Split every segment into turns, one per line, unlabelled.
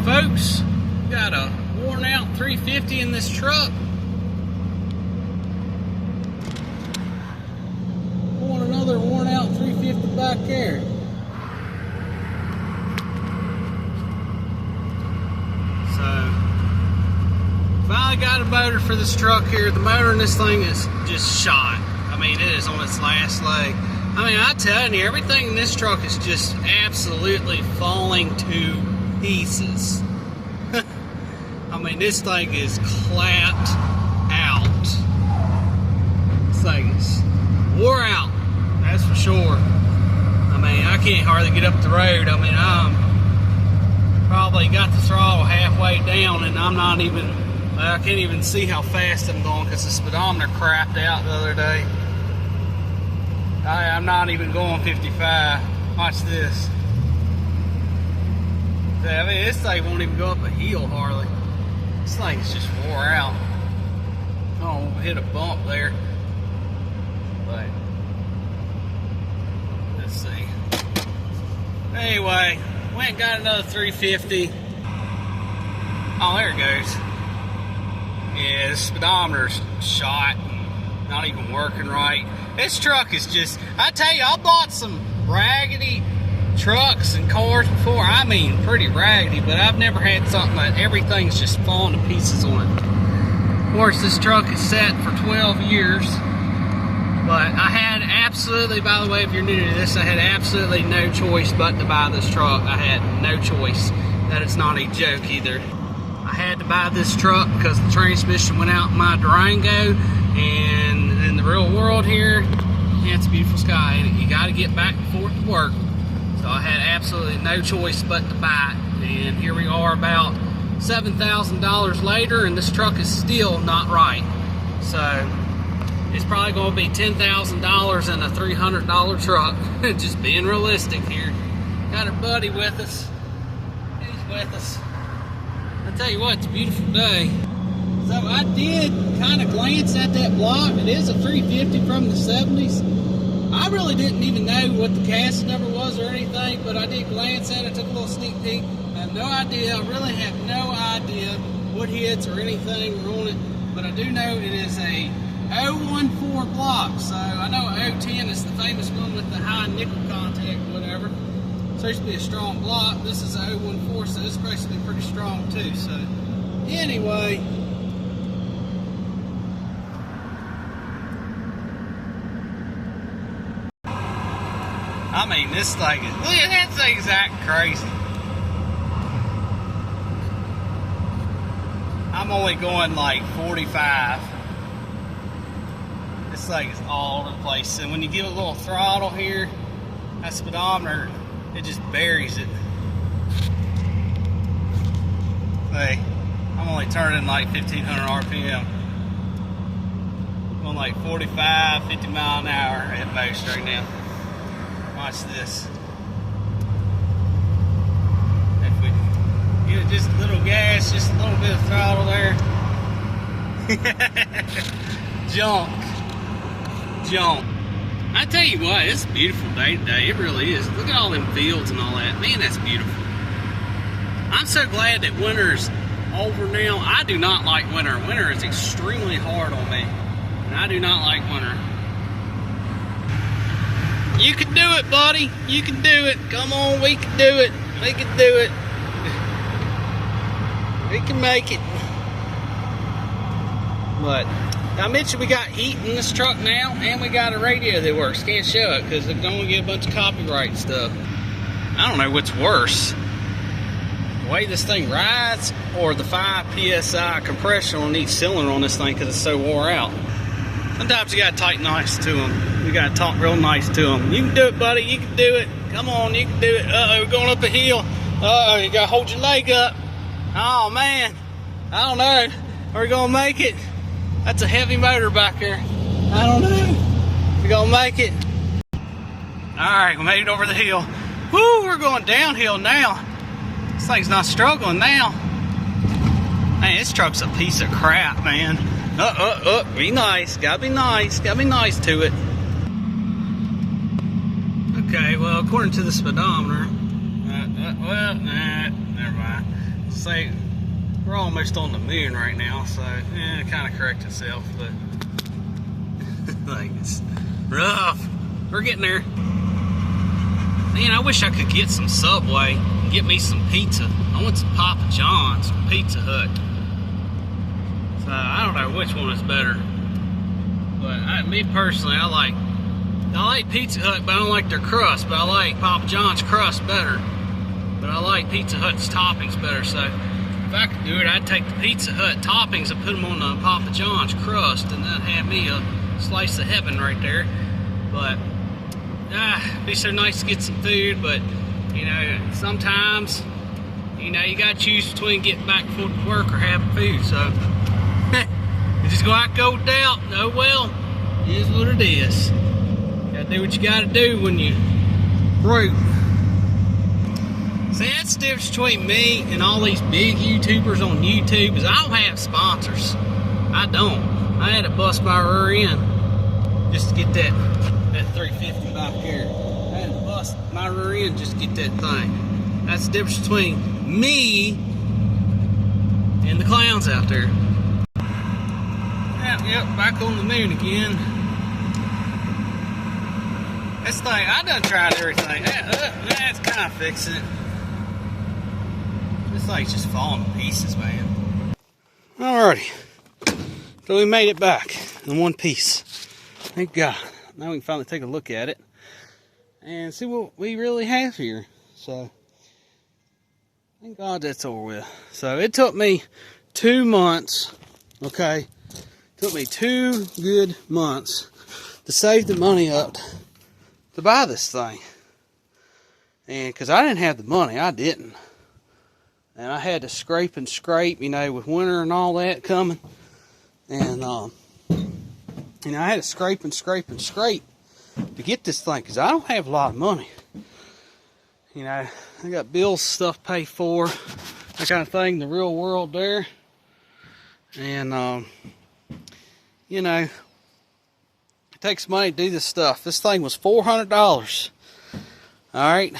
folks. Got a worn out 350 in this truck. Pulling another worn out 350 back there. So, finally got a motor for this truck here. The motor in this thing is just shot. I mean, it is on its last leg. I mean, I'm telling you, everything in this truck is just absolutely falling to pieces. I mean, this thing is clapped out. This thing is wore out, that's for sure. I mean, I can't hardly get up the road. I mean, I'm probably got the throttle halfway down, and I'm not even, I can't even see how fast I'm going because the speedometer crapped out the other day. I'm not even going 55. Watch this. I mean, this thing won't even go up a hill hardly. This thing's just wore out. Oh, we'll hit a bump there. But let's see. Anyway, went and got another 350. Oh, there it goes. Yeah, the speedometer's shot. Not even working right. This truck is just, I tell you, I bought some raggedy trucks and cars before. I mean, pretty raggedy, but I've never had something that everything's just falling to pieces on it. Of course, this truck is set for 12 years, but I had absolutely, by the way, if you're new to this, I had absolutely no choice but to buy this truck. I had no choice. That is not a joke either. I had to buy this truck because the transmission went out in my Durango, and in the real world here, yeah, it's a beautiful sky, and you got to get back and forth to work. So I had absolutely no choice but to buy it, and here we are about $7,000 later, and this truck is still not right. So it's probably going to be $10,000 in a $300 truck. Just being realistic here. Got our buddy with us. He's with us. I tell you what, it's a beautiful day. So I did kind of glance at that block. It is a 350 from the 70s. I really didn't even know what the cast number was or anything, but I did glance at it, took a little sneak peek. I have no idea, I really have no idea what hits or anything were on it, but I do know it is a 014 block. So I know 010 is the famous one with the high nickel contact, whatever. It's supposed to be a strong block. This is a 014, so it's supposed to be pretty strong too. So anyway, I mean, this thing is, look at that thing's acting crazy. I'm only going like 45. This thing is all over the place. And when you give it a little throttle here, that speedometer, it just buries it. Hey, I'm only turning like 1500 RPM. Going like 45, 50 mile an hour at most right now. Watch this. If we get just a little gas, just a little bit of throttle there. Junk. I tell you what, it's a beautiful day today. It really is. Look at all them fields and all that. Man, that's beautiful. I'm so glad that winter's over now. I do not like winter. Winter is extremely hard on me. And I do not like winter. You can do it, buddy. You can do it. Come on, we can do it. We can do it. We can make it. But I mentioned we got heat in this truck now, and we got a radio that works. Can't show it because they're going to get a bunch of copyright stuff. I don't know what's worse. The way this thing rides, or the 5 PSI compression on each cylinder on this thing because it's so wore out. Sometimes you gotta talk nice to them. You gotta talk real nice to them. You can do it, buddy. You can do it. Come on, you can do it. Uh-oh, we're going up a hill. Uh-oh, you gotta hold your leg up. Oh, man. I don't know. Are we gonna make it? That's a heavy motor back there. I don't know. We're gonna make it. All right, we made it over the hill. Woo, we're going downhill now. This thing's not struggling now. Man, this truck's a piece of crap, man. Be nice. Gotta be nice. Gotta be nice to it. Okay, well, according to the speedometer, never mind. say we're almost on the moon right now, so it kind of corrects itself, but like it's rough. We're getting there. Man, I wish I could get some Subway and get me some pizza. I want some Papa John's from Pizza Hut. So I don't know which one is better. But me personally, I like Pizza Hut, but I don't like their crust. But I like Papa John's crust better. But I like Pizza Hut's toppings better. So if I could do it, I'd take the Pizza Hut toppings and put them on the Papa John's crust, and that'd have me a slice of heaven right there. But it'd be so nice to get some food. But you know, sometimes you gotta choose between getting back to work or having food. So you just gonna have to go without. Oh well, it is what it is. Gotta do what you gotta do when you broke. See, that's the difference between me and all these big YouTubers on YouTube is I don't have sponsors. I don't. I had to bust my rear end just to get that 350 back here. I had to bust my rear end just to get that thing. That's the difference between me and the clowns out there. Yep, back on the moon again. This thing, I done tried everything. That's kind of fixing it. This thing's just falling to pieces, man. Alrighty. So we made it back in one piece. Thank God. Now we can finally take a look at it and see what we really have here. So, thank God that's over with. So, it took me 2 months, okay? It took me 2 good months to save the money up to buy this thing. And because I didn't have the money, I didn't. And I had to scrape and scrape, with winter and all that coming. And, I had to scrape and scrape and scrape to get this thing because I don't have a lot of money. I got bills, stuff to pay for, that kind of thing, the real world there. And, it takes money to do this stuff. This thing was $400. Alright.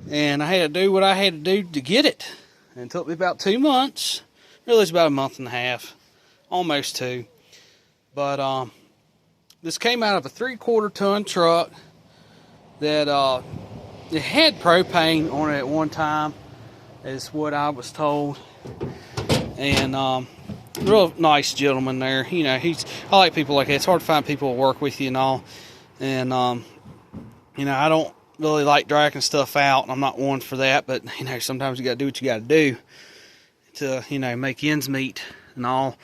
And I had to do what I had to do to get it. And it took me about 2 months. Really, it's about a month and a half. Almost 2. But this came out of a 3/4 ton truck that it had propane on it at one time, is what I was told. And real nice gentleman there. I like people like that. It's hard to find people who work with you and all. And I don't really like dragging stuff out. I'm not one for that, but sometimes you got to do what you got to do to make ends meet and all.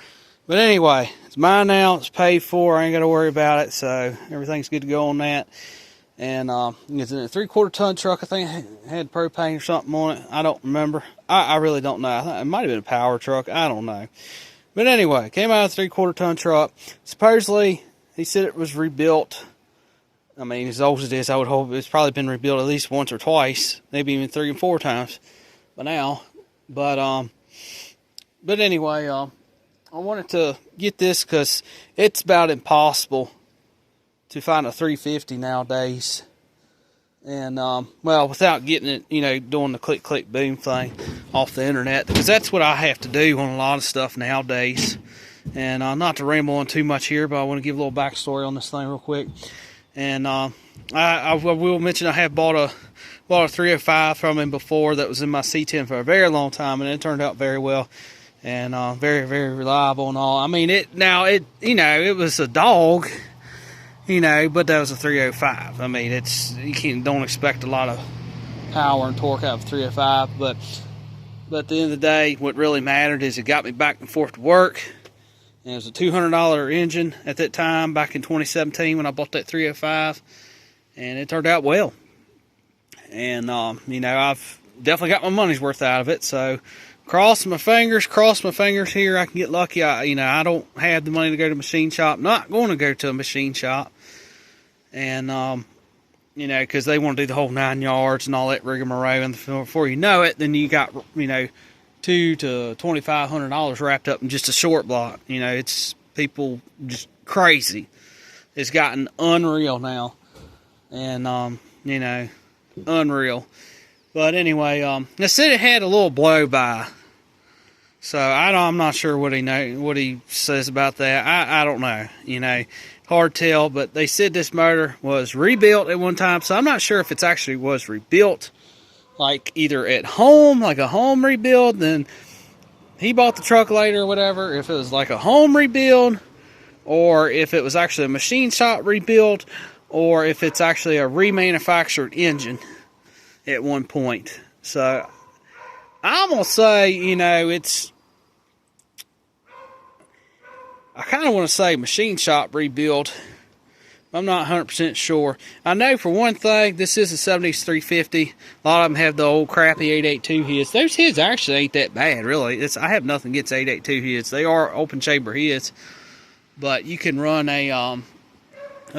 But anyway, it's mine now. It's paid for. I ain't got to worry about it. So everything's good to go on that. And it's in a 3/4 ton truck. I think it had propane or something on it. I don't remember. I really don't know. I think it might have been a power truck. I don't know. But anyway, it came out of a 3/4 ton truck. Supposedly, he said it was rebuilt. I mean, as old as it is, I would hope it's probably been rebuilt at least once or twice, maybe even 3 and 4 times by now. But anyway, I wanted to get this because it's about impossible to find a 350 nowadays. And, without getting it, doing the click, click, boom thing off the internet. Because that's what I have to do on a lot of stuff nowadays. And not to ramble on too much here, but I want to give a little backstory on this thing real quick. And I will mention I have bought a 305 from him before that was in my C10 for a very long time, and it turned out very well and very, very reliable and all. I mean, it was a dog, but that was a 305. I mean, don't expect a lot of power and torque out of a 305, but at the end of the day, what really mattered is it got me back and forth to work. And it was a $200 engine at that time, back in 2017 when I bought that 305. And it turned out well. And, I've definitely got my money's worth out of it. So, cross my fingers here. I can get lucky. I don't have the money to go to a machine shop. Not going to go to a machine shop. And, because they want to do the whole 9 yards and all that rigmarole. And before you know it, then you got, $200 to $2,500 wrapped up in just a short block. It's people just crazy. It's gotten unreal now. And, unreal. But anyway, they said it had a little blow by. So I'm not sure what he says about that. I don't know. You know, hard tell. But they said this motor was rebuilt at one time. So I'm not sure if it's actually was rebuilt, like either at home, like a home rebuild. Then he bought the truck later or whatever. If it was like a home rebuild, or if it was actually a machine shop rebuild, or if it's actually a remanufactured engine at one point. So I'm gonna say, you know, I kind of want to say machine shop rebuild. I'm not 100% sure. I know for one thing, this is a 70s 350. A lot of them have the old crappy 882 heads. Those heads actually ain't that bad, really. I have nothing against 882 heads. They are open chamber heads, but you can run a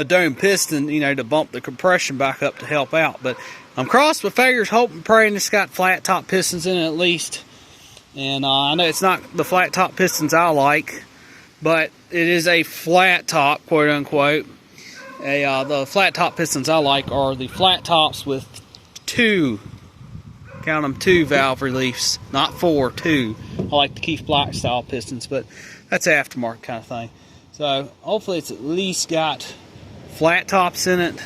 dome piston, you know, to bump the compression back up to help out. But I'm crossed with fingers, hoping, praying it's got flat top pistons in it at least. And I know it's not the flat top pistons I like, but it is a flat top, quote unquote. The flat top pistons I like are the flat tops with two, count them, two valve reliefs, not four, two. I like the Keith Black style pistons, but that's aftermarket kind of thing. So hopefully it's at least got flat tops in it,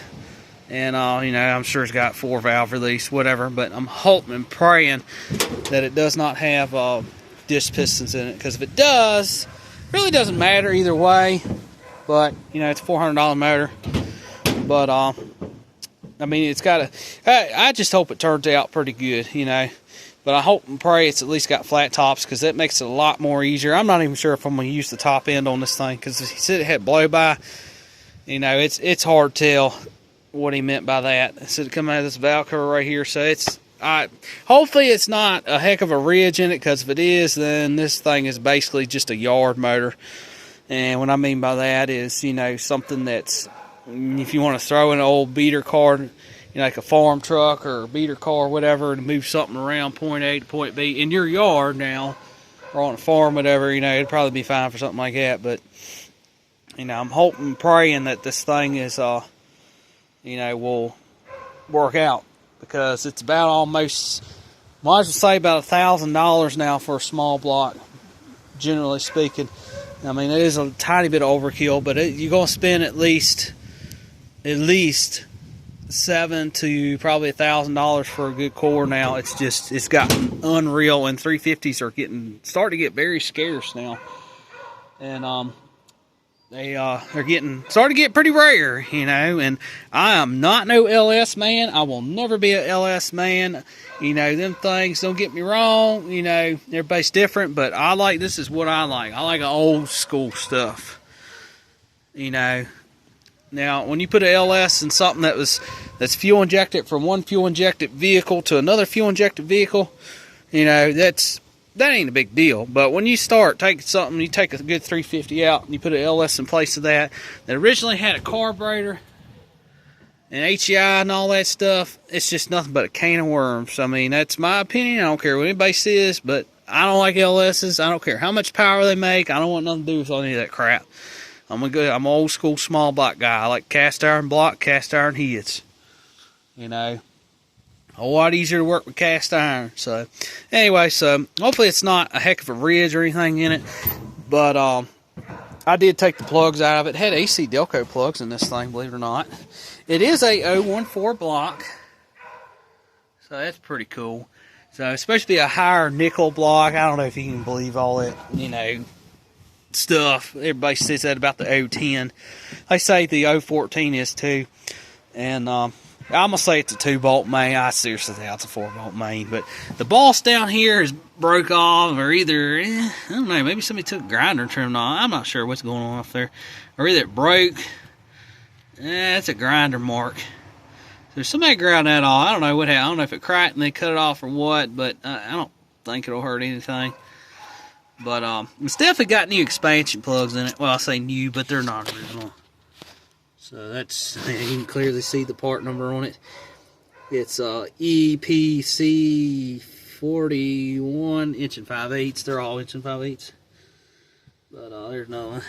and you know, I'm sure it's got four valve release, whatever. But I'm hoping and praying that it does not have disc pistons in it, because if it does, it really doesn't matter either way. But you know, it's a $400 motor. But I mean, it's got I just hope it turns out pretty good, you know. But I hope and pray it's at least got flat tops, because that makes it a lot more easier. I'm not even sure if I'm going to use the top end on this thing, because he said it had blow by. You know, it's hard to tell what he meant by that. It said it come out of this valve cover right here, so it's hopefully it's not a heck of a ridge in it, because if it is, then this thing is basically just a yard motor. And what I mean by that is, you know, something that's, if you want to throw in an old beater car, you know, like a farm truck or a beater car or whatever, to move something around point A to point B in your yard now, or on a farm, whatever, you know, it'd probably be fine for something like that. But, you know, I'm hoping and praying that this thing is, you know, will work out, because it's about almost, might as well say about $1,000 now for a small block, generally speaking. I mean, it is a tiny bit of overkill, but you're going to spend at least $700 to probably $1,000 for a good core now. It's gotten unreal, and 350s are starting to get very scarce now, and they're starting to get pretty rare, you know. And I am not no LS man. I will never be a LS man. You know, them things, don't get me wrong, you know, everybody's different, but this is what I like. I like old school stuff, you know. Now, when you put an LS in something that's fuel injected from one fuel injected vehicle to another fuel injected vehicle, you know, that ain't a big deal. But when you start taking something, you take a good 350 out and you put an LS in place of that originally had a carburetor and HEI and all that stuff, it's just nothing but a can of worms. I mean, that's my opinion. I don't care what anybody says, but I don't like LS's. I don't care how much power they make. I don't want nothing to do with any of that crap. I'm an old school small block guy. I like cast iron block, cast iron heads. You know, a whole lot easier to work with cast iron. So, anyway, so hopefully it's not a heck of a ridge or anything in it. But I did take the plugs out of it. It had AC Delco plugs in this thing, believe it or not. It is a 014 block, so that's pretty cool. So it's supposed to be a higher nickel block. I don't know if you can believe all that, you know, stuff. Everybody says that about the 010. They say the 014 is too. And I'm going to say it's a 2-bolt main. I seriously think it's a 4-bolt main. But the boss down here is broke off, or either, I don't know, maybe somebody took a grinder and trimmed off. I'm not sure what's going on up there. Or either it broke. It's a grinder mark. So somebody ground that off. I don't know what happened. I don't know if it cracked and they cut it off or what, but I don't think it'll hurt anything. But it's definitely got new expansion plugs in it. Well, I say new, but they're not original. So that's, you can clearly see the part number on it. It's EPC 41 inch and 5/8. They're all inch and 5/8. But there's another one.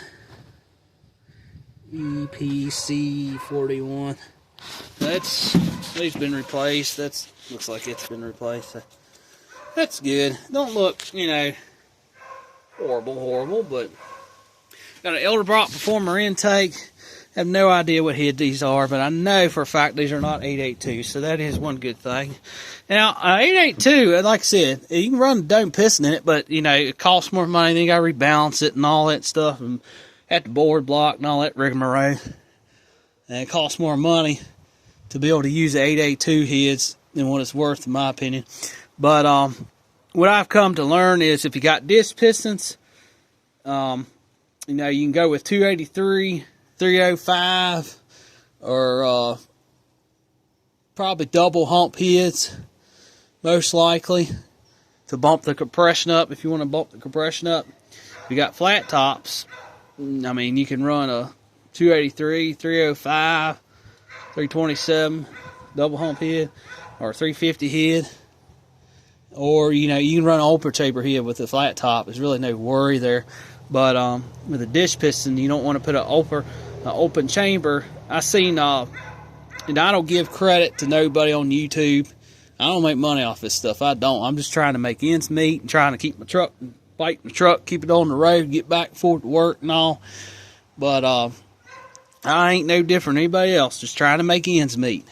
EPC 41. They've been replaced. Looks like it's been replaced. So that's good. Don't look, you know, horrible, but got an Elderbrock Performer intake. Have no idea what head these are, but I know for a fact these are not 882, so that is one good thing. Now, 882, like I said, you can run a dome piston in it, but, you know, it costs more money. Then you got to rebalance it and all that stuff, and at the board block and all that rigmarole. And it costs more money to be able to use the 882 heads than what it's worth, in my opinion. But what I've come to learn is if you got disc pistons, you know, you can go with 283, 305, or probably double hump heads, most likely, to bump the compression up. If you want to bump the compression up, if you got flat tops, I mean, you can run a 283, 305, 327 double hump head, or 350 head, or, you know, you can run an open chamber head with a flat top. There's really no worry there. But with a dish piston, you don't want to put an open chamber. I seen, and I don't give credit to nobody on YouTube. I don't make money off this stuff. I don't. I'm just trying to make ends meet and trying to keep my truck, bike my truck, keep it on the road, get back and forth to work and all. But I ain't no different than anybody else. Just trying to make ends meet.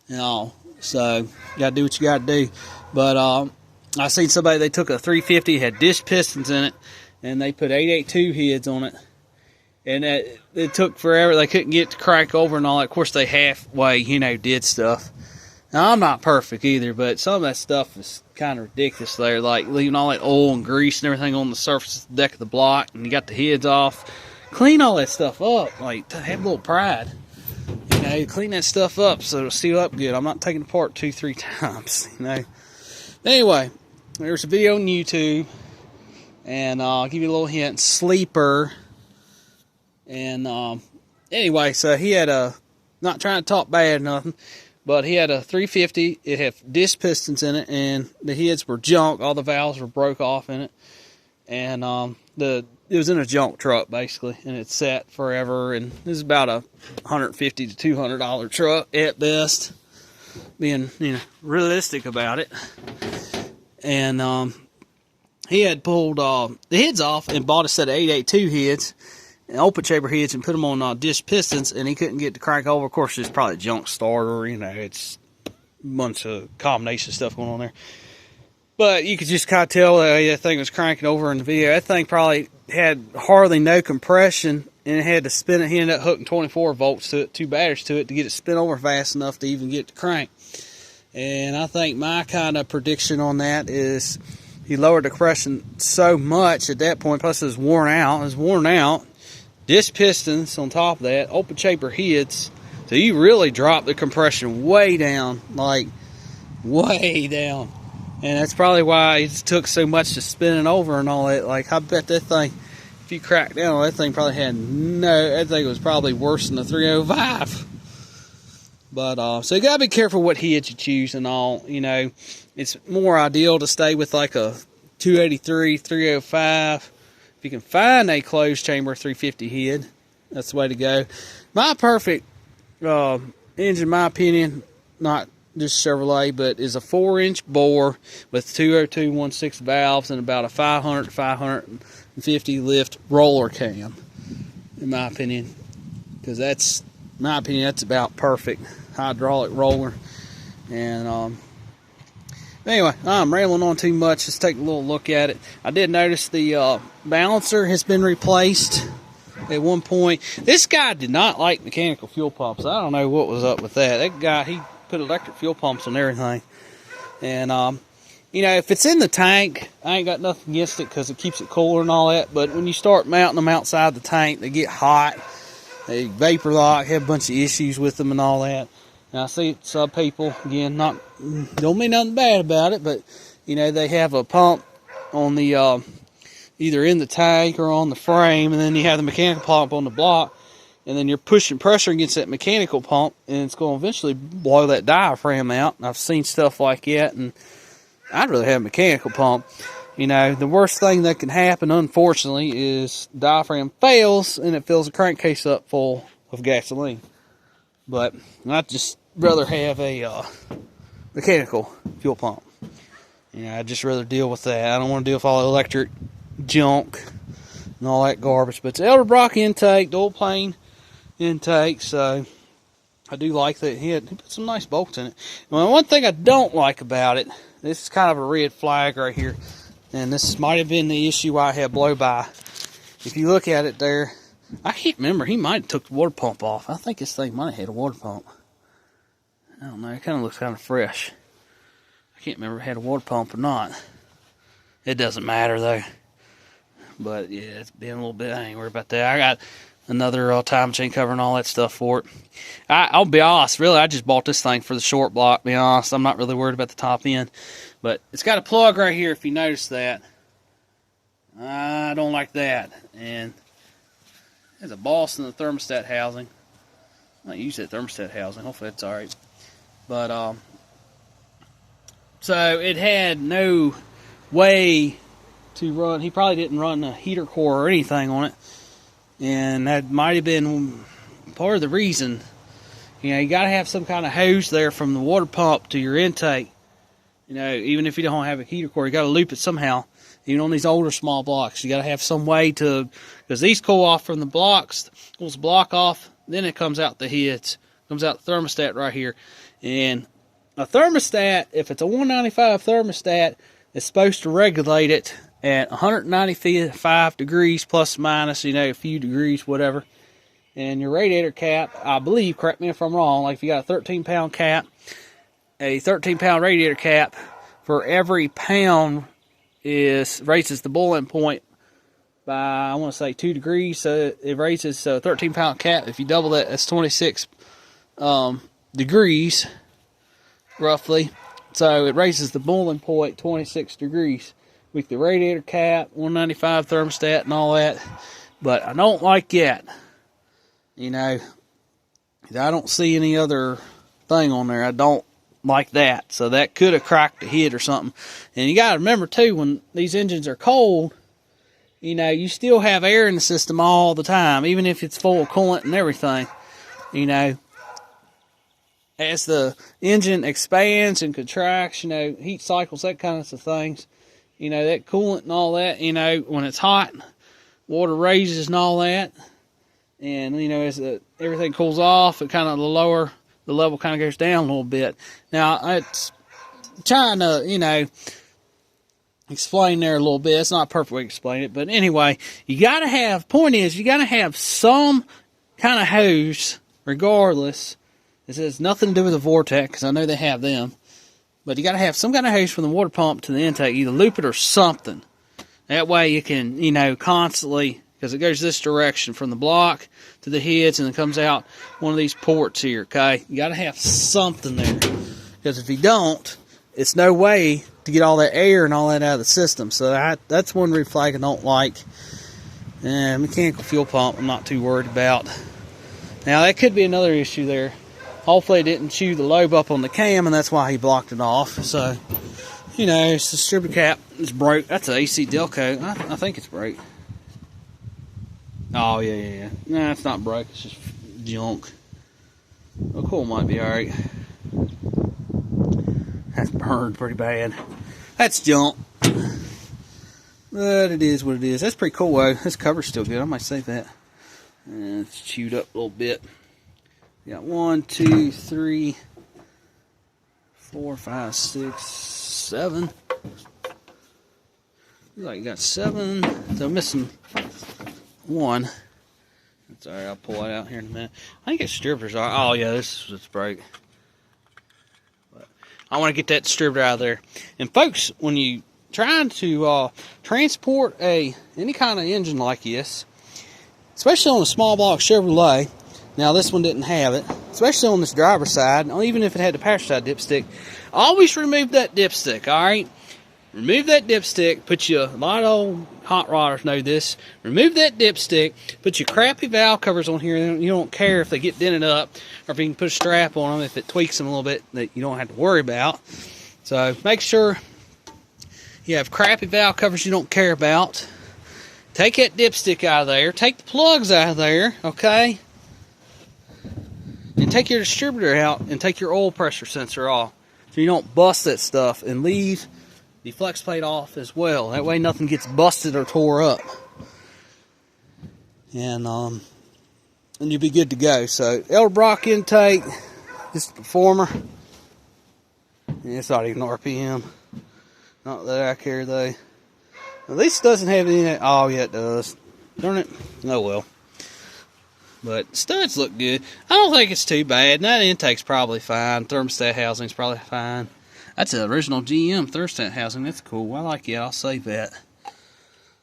You know, so you gotta do what you gotta do. But I seen somebody, they took a 350, had dish pistons in it, and they put 882 heads on it, and it took forever. They couldn't get to crank over and all that. Of course, they halfway, you know, did stuff. Now, I'm not perfect either, but some of that stuff is kind of ridiculous there, like leaving all that oil and grease and everything on the surface of the deck of the block, and you got the heads off. Clean all that stuff up, like, have a little pride. You know, clean that stuff up so it'll seal up good. I'm not taking it apart 2-3 times, you know. Anyway, there's a video on YouTube, and I'll give you a little hint. Sleeper. And anyway, so he had not trying to talk bad or nothing, but he had a 350. It had disc pistons in it, and the heads were junk. All the valves were broke off in it, and it was in a junk truck basically, and it sat forever. And this is about a $150 to $200 truck at best, being, you know, realistic about it. And he had pulled the heads off and bought a set of 882 heads, and open chamber heads, and put them on disc pistons, and he couldn't get the crank over. Of course, it's probably a junk starter, you know, it's a bunch of combination stuff going on there. But you could just kind of tell that thing was cranking over in the video. That thing probably had hardly no compression, and it had to spin it. He ended up hooking 24 volts to it, 2 batteries to it, to get it spin over fast enough to even get the crank. And I think my kind of prediction on that is he lowered the compression so much at that point, plus it was worn out. It was worn out. Disc pistons on top of that, open chamber heads. So you really dropped the compression way down, like way down. And that's probably why it took so much to spin it over and all that. Like, I bet that thing, if you crack down, that thing probably had that thing was probably worse than the 305. But, so you gotta be careful what heads you choose and all. You know, it's more ideal to stay with like a 283, 305. If you can find a closed chamber 350 head, that's the way to go. My perfect engine, in my opinion, not just Chevrolet, but is a 4-inch bore with 202/16 valves and about a 500 to 550 lift roller cam, in my opinion. Because that's, in my opinion, that's about perfect hydraulic roller. And anyway, I'm rambling on too much. Let's take a little look at it. I did notice the balancer has been replaced at one point. This guy did not like mechanical fuel pumps. I don't know what was up with that. That guy, he put electric fuel pumps on everything. And, you know, if it's in the tank, I ain't got nothing against it because it keeps it cooler and all that. But when you start mounting them outside the tank, they get hot. They vapor lock, have a bunch of issues with them and all that. And I see some people, again, don't mean nothing bad about it, but, you know, they have a pump on the, either in the tank or on the frame, and then you have the mechanical pump on the block, and then you're pushing pressure against that mechanical pump, and it's going to eventually blow that diaphragm out. And I've seen stuff like that, and I'd rather have a mechanical pump. You know, the worst thing that can happen, unfortunately, is diaphragm fails, and it fills the crankcase up full of gasoline. But I'd just rather have a mechanical fuel pump. You know, I'd just rather deal with that. I don't want to deal with all the electric junk and all that garbage. But it's Elderbrock intake, dual plane intake, so I do like that. He put some nice bolts in it. Well, one thing I don't like about it, this is kind of a red flag right here, and this might have been the issue why I had blow-by. If you look at it there, I can't remember. He might have took the water pump off. I think this thing might have had a water pump. I don't know. It kind of looks kind of fresh. I can't remember if it had a water pump or not. It doesn't matter, though. But, yeah, it's been a little bit. I ain't worried about that. I got another time chain cover and all that stuff for it. I'll be honest. Really, I just bought this thing for the short block, to be honest. I'm not really worried about the top end. But it's got a plug right here, if you notice that. I don't like that. And there's a boss in the thermostat housing. I might use that thermostat housing. Hopefully that's alright. But, so it had no way to run. He probably didn't run a heater core or anything on it. And that might have been part of the reason. You know, you got to have some kind of hose there from the water pump to your intake. You know, even if you don't have a heater core, you got to loop it somehow. Even on these older small blocks, you got to have some way to, because these cool off from the blocks, pulls the block off, then it comes out the heads, comes out the thermostat right here. And a thermostat, if it's a 195 thermostat, it's supposed to regulate it at 195 degrees plus minus, you know, a few degrees, whatever. And your radiator cap, I believe, correct me if I'm wrong, like if you got a 13-pound cap, a 13-pound radiator cap, for every pound raises the boiling point by, I want to say, 2 degrees. So it raises a 13-pound cap. If you double that, that's 26 degrees, roughly. So it raises the boiling point 26 degrees with the radiator cap, 195 thermostat, and all that. But I don't like that. You know, I don't see any other thing on there. I don't like that. So that could have cracked the head or something. And you got to remember, too, when these engines are cold, you know, you still have air in the system all the time, even if it's full of coolant and everything. You know, as the engine expands and contracts, you know, heat cycles, that kind of things, you know, that coolant and all that, you know, when it's hot, water raises and all that. And, you know, as everything cools off, it kind of the level kind of goes down a little bit. Now, it's trying to, you know, explain there a little bit. It's not a perfect way to explain it. But anyway, you got to have, point is, you got to have some kind of hose, regardless. This has nothing to do with the Vortex, because I know they have them. But you got to have some kind of hose from the water pump to the intake. Either loop it or something. That way you can, you know, constantly, because it goes this direction from the block to the heads and it comes out one of these ports here, okay? You got to have something there. Because if you don't, it's no way to get all that air and all that out of the system. So that's one red flag I don't like. And mechanical fuel pump, I'm not too worried about. Now, that could be another issue there. Hopefully it didn't chew the lobe up on the cam, and that's why he blocked it off. So, you know, it's the distributor cap is broke. That's an AC Delco. I think it's broke. Oh, yeah. No, it's not broke. It's just junk. Oh, cool, might be alright. That's burned pretty bad. That's junk. But it is what it is. That's pretty cool, though. This cover's still good. I might save that. And it's chewed up a little bit. You got 1, 2, 3, 4, 5, 6, 7. Looks like you got 7. So I'm missing 1. That's alright, I'll pull it out here in a minute. I think it's distributors are. Oh yeah, it's broke. But I want to get that distributor out of there. And folks, when you trying to transport any kind of engine like this, especially on a small block Chevrolet. Now, this one didn't have it, especially on this driver's side, or even if it had the passenger side dipstick. Always remove that dipstick, all right? Remove that dipstick, a lot of old hot rodders know this. Remove that dipstick, put your crappy valve covers on here, and you don't care if they get dented up, or if you can put a strap on them, if it tweaks them a little bit, that you don't have to worry about. So, make sure you have crappy valve covers you don't care about. Take that dipstick out of there. Take the plugs out of there, okay? and take your distributor out and take your oil pressure sensor off, so you don't bust that stuff, and leave the flex plate off as well. That way nothing gets busted or tore up. And you'll be good to go. So Edelbrock intake, just a performer. And it's not even RPM. Not that I care though. At least it doesn't have any. Oh yeah, it does. Darn it. Oh well. But studs look good. I don't think it's too bad. And that intake's probably fine. Thermostat housing's probably fine. That's the original GM thermostat housing. That's cool. I like it. I'll save that.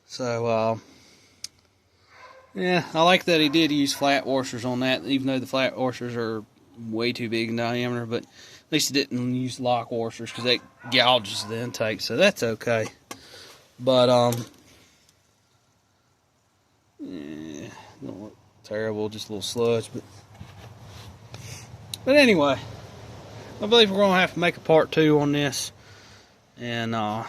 So, yeah, I like that he did use flat washers on that, even though the flat washers are way too big in diameter. But at least he didn't use lock washers, because that gouges the intake. So that's okay. But, yeah, don't look terrible, just a little sludge. But anyway, I believe we're going to have to make a part 2 on this. And I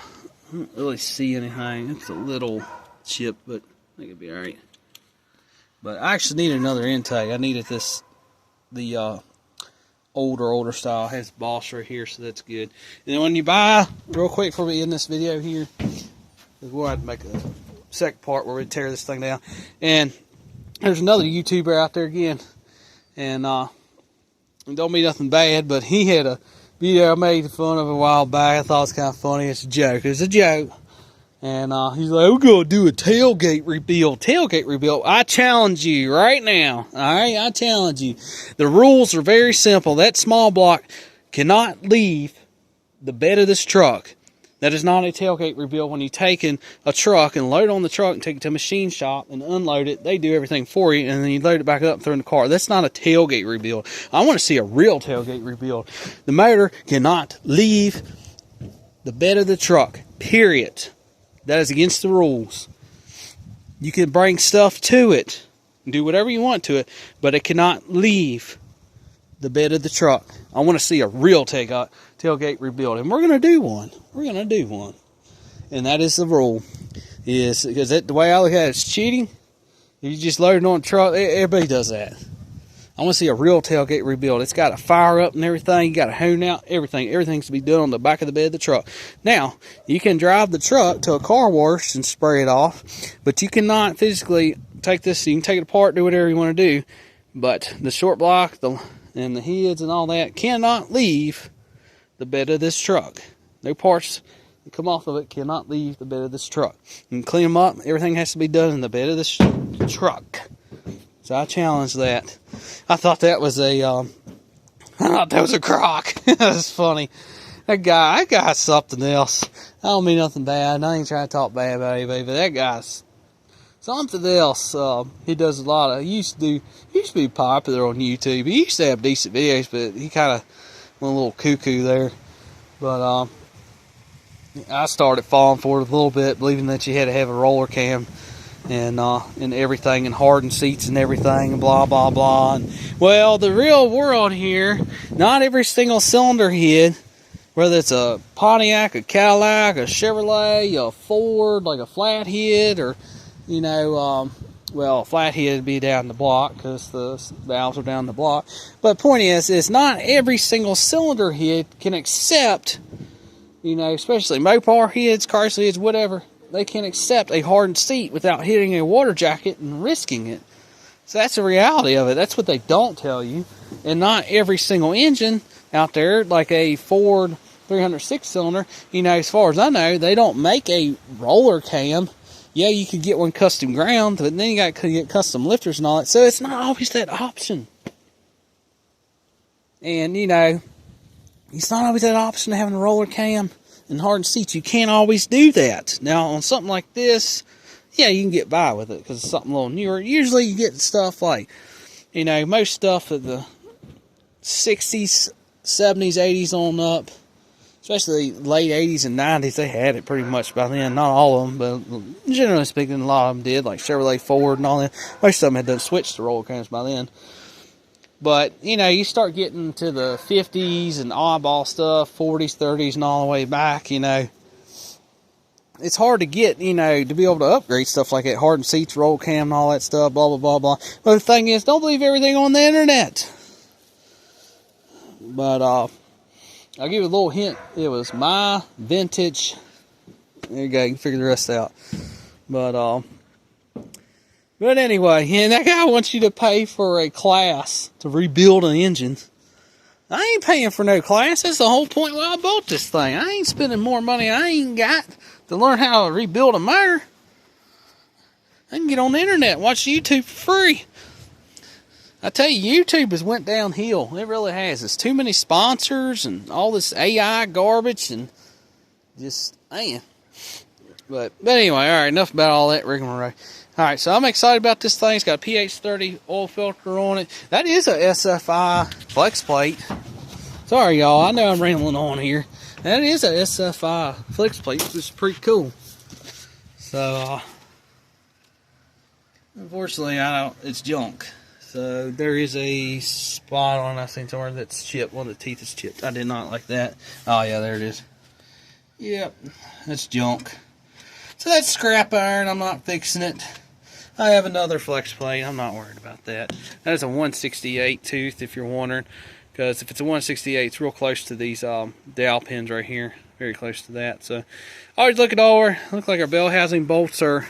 don't really see anything. It's a little chip, but I think it'll be alright. But I actually needed another intake. I needed the older style. It has Bosch right here, so that's good. And then when you buy, real quick before we end this video here, we'll have to make a second part where we tear this thing down. And there's another YouTuber out there again, and don't mean nothing bad, but he had a video I made fun of a while back. I thought it was kind of funny. It's a joke. It's a joke. And he's like, we're going to do a tailgate rebuild. Tailgate rebuild. I challenge you right now. All right? I challenge you. The rules are very simple. That small block cannot leave the bed of this truck. That is not a tailgate rebuild. When you take in a truck and load it on the truck and take it to a machine shop and unload it, they do everything for you, and then you load it back up and throw it in the car. That's not a tailgate rebuild. I want to see a real tailgate rebuild. The motor cannot leave the bed of the truck, period. That is against the rules. You can bring stuff to it and do whatever you want to it, but it cannot leave the bed of the truck. I want to see a real tailgate rebuild, and we're going to do one. We're going to do one, and that is the rule. Is because the way I look at it, it's cheating. If you just load it on the truck, everybody does that. I want to see a real tailgate rebuild. It's got to fire up and everything. You got to hone out everything. Everything's to be done on the back of the bed of the truck. Now, you can drive the truck to a car wash and spray it off, but you cannot physically take this. You can take it apart, do whatever you want to do, but the short block, and the heads and all that cannot leave the bed of this truck. No parts that come off of it cannot leave the bed of this truck. You can clean them up. Everything has to be done in the bed of this truck. So I challenge that. I thought that was a crock. That was funny. That guy's something else. I don't mean nothing bad. I ain't trying to talk bad about anybody, but that guy's something else. He does a lot of. He used to be popular on YouTube. He used to have decent videos, but he kind of went a little cuckoo there. But I started falling for it a little bit, believing that you had to have a roller cam and everything, and hardened seats and everything, and blah blah blah. And, well, the real world here, not every single cylinder head, whether it's a Pontiac, a Cadillac, a Chevrolet, a Ford, like a flathead, or well, a flathead would be down the block because the valves are down the block. But the point is not every single cylinder head can accept, especially Mopar heads, Chrysler heads, whatever. They can accept a hardened seat without hitting a water jacket and risking it. So that's the reality of it. That's what they don't tell you. And not every single engine out there, like a Ford 306 cylinder, as far as I know, they don't make a roller cam. Yeah, you could get one custom ground, but then you got to get custom lifters and all that. So it's not always that option. And, it's not always that option of having a roller cam and hardened seats. You can't always do that. Now, on something like this, yeah, you can get by with it because it's something a little newer. Usually you get stuff like, most stuff of the 60s, 70s, 80s on up, especially late 80s and 90s, they had it pretty much by then. Not all of them, but generally speaking, a lot of them did, like Chevrolet, Ford, and all that. Most of them had done switched to roller cams by then. But, you start getting to the 50s and oddball stuff, 40s, 30s, and all the way back, it's hard to get, to be able to upgrade stuff like that. Hardened seats, roll cam, and all that stuff, blah, blah, blah, blah. But the thing is, don't believe everything on the internet. But I'll give you a little hint. It was my vintage. There you go. You can figure the rest out. But anyway, and that guy wants you to pay for a class to rebuild an engine. I ain't paying for no class. That's the whole point why I bought this thing. I ain't spending more money I ain't got to learn how to rebuild a motor. I can get on the internet and watch YouTube for free. I tell you, YouTube has went downhill. It really has. There's too many sponsors and all this AI garbage and just, man. But anyway, all right, enough about all that rigmarole. All right, so I'm excited about this thing. It's got a PH30 oil filter on it. That is a SFI flex plate. Sorry, y'all. I know I'm rambling on here. That is a SFI flex plate, which is pretty cool. So, unfortunately, it's junk. So there is a spot on, I've seen somewhere that's chipped. One of the teeth is chipped. I did not like that. Oh yeah, there it is. Yep, that's junk. So that's scrap iron. I'm not fixing it. I have another flex plate. I'm not worried about that. That is a 168 tooth, if you're wondering. Because if it's a 168, it's real close to these dowel pins right here. Very close to that. So always look it over. Look like our bell housing bolts are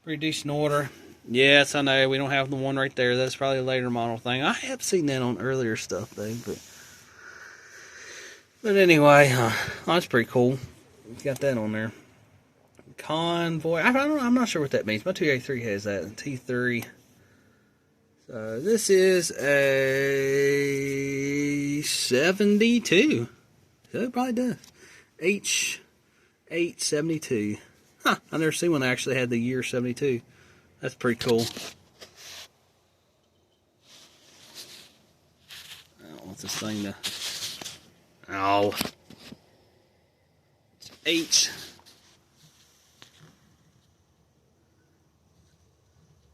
pretty decent order. Yes, I know, we don't have the one right there. That's probably a later model thing. I have seen that on earlier stuff, though. But anyway, that's pretty cool. Got that on there. Convoy. I'm not sure what that means. My 283 has that. And T3. So this is a 72. So it probably does. H872. Huh, I never seen one that actually had the year 72. That's pretty cool. I don't want this thing to... Oh. It's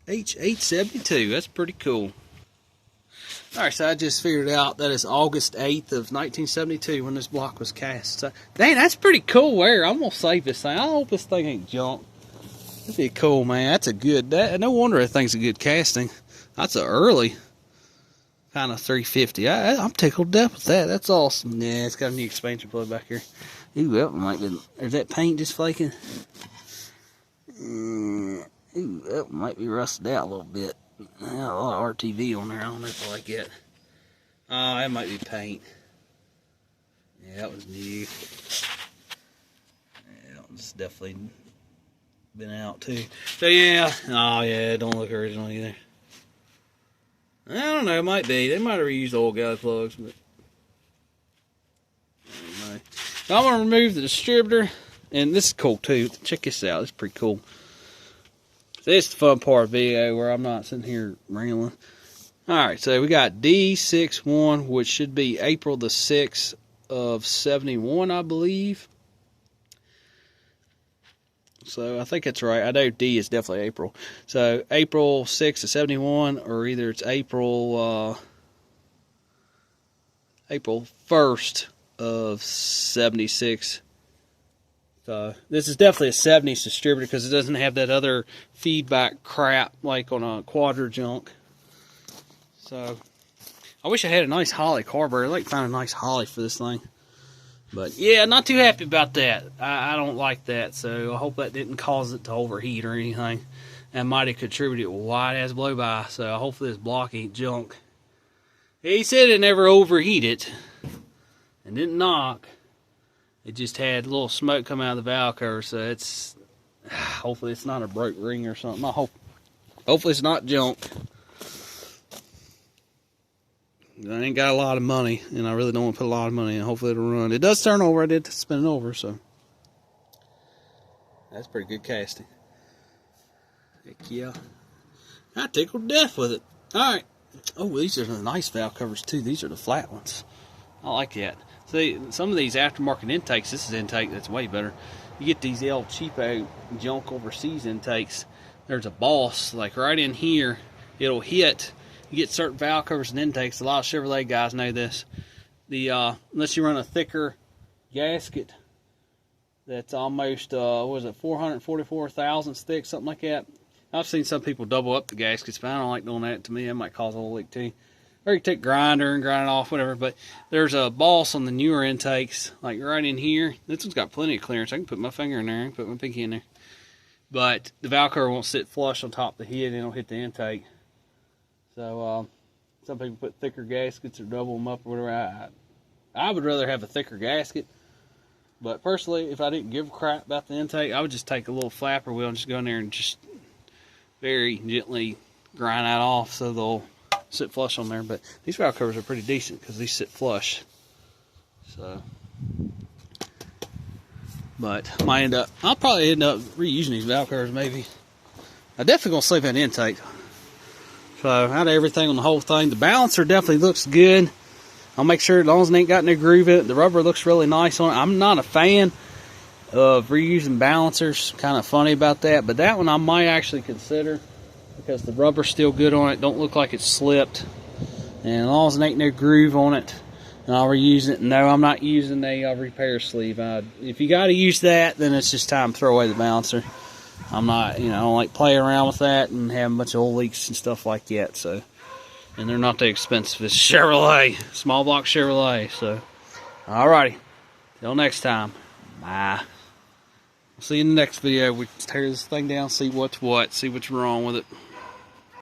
H872. That's pretty cool. Alright, so I just figured out that it's August 8th of 1972 when this block was cast. So, dang, that's pretty cool wear. I'm going to save this thing. I hope this thing ain't junk. That'd be cool, man. That's a good... no wonder that thing's a good casting. That's an early kind of 350. I'm tickled to death with that. That's awesome. Yeah, it's got a new expansion plug back here. Ooh, that might be... Is that paint just flaking? Ooh, that might be rusted out a little bit. A lot of RTV on there. I don't know if I like it. Oh, that might be paint. Yeah, that was new. Yeah, that was definitely... been out too. So yeah, oh yeah, it don't look original either. I don't know, it might be. They might have reused old guy plugs, but anyway. So I'm gonna remove the distributor, and this is cool too. Check this out, it's pretty cool. So this is the fun part of the video where I'm not sitting here rambling. Alright, so we got D61, which should be April the 6th of 71, I believe. So I think that's right. I know D is definitely April. So April 6th of 71, or either it's April 1st of 76. So this is definitely a 70s distributor because it doesn't have that other feedback crap like on a Quadra junk. So I wish I had a nice Holly carburetor. I'd like to find a nice Holly for this thing. But yeah, not too happy about that. I don't like that, so I hope that didn't cause it to overheat or anything. That might have contributed why it has blow by, so hopefully this block ain't junk. He said it never overheated and didn't knock. It just had a little smoke come out of the valve cover, so it's... Hopefully it's not a broke ring or something. Hopefully it's not junk. I ain't got a lot of money, and I really don't want to put a lot of money in. Hopefully it'll run. It does turn over. I did spin it over, so that's pretty good casting. Heck yeah. I tickled to death with it. Alright. Oh, these are the nice valve covers, too. These are the flat ones. I like that. See, some of these aftermarket intakes, this is intake that's way better. You get these El Cheapo junk overseas intakes. There's a boss, like right in here, it'll hit... You get certain valve covers and intakes. A lot of Chevrolet guys know this. Unless you run a thicker gasket that's almost, what is it, 444 thousandths thick, something like that. I've seen some people double up the gaskets, but I don't like doing that. To me, that might cause a little leak too. Or you can take grinder and grind it off, whatever. But there's a boss on the newer intakes, like right in here. This one's got plenty of clearance. I can put my finger in there. I can put my pinky in there. But the valve cover won't sit flush on top of the head and it'll hit the intake. So some people put thicker gaskets or double them up or whatever. I would rather have a thicker gasket. But personally, if I didn't give a crap about the intake, I would just take a little flapper wheel and just go in there and just very gently grind that off so they'll sit flush on there. But these valve covers are pretty decent because these sit flush. So, but I'll probably end up reusing these valve covers maybe. I'm definitely gonna save that intake. So out of everything on the whole thing, the balancer definitely looks good. I'll make sure as long as it ain't got no groove in it, the rubber looks really nice on it. I'm not a fan of reusing balancers, kind of funny about that, but that one I might actually consider because the rubber's still good on it, don't look like it's slipped, and as long as it ain't no groove on it, and I'll reuse it. No, I'm not using a repair sleeve. If you got to use that, then it's just time to throw away the balancer. I'm not, I don't like playing around with that and having a bunch of oil leaks and stuff like that. So, and they're not that expensive. It's Chevrolet, small block Chevrolet. So, alrighty, till next time, bye. See you in the next video. We tear this thing down, see what's what, see what's wrong with it.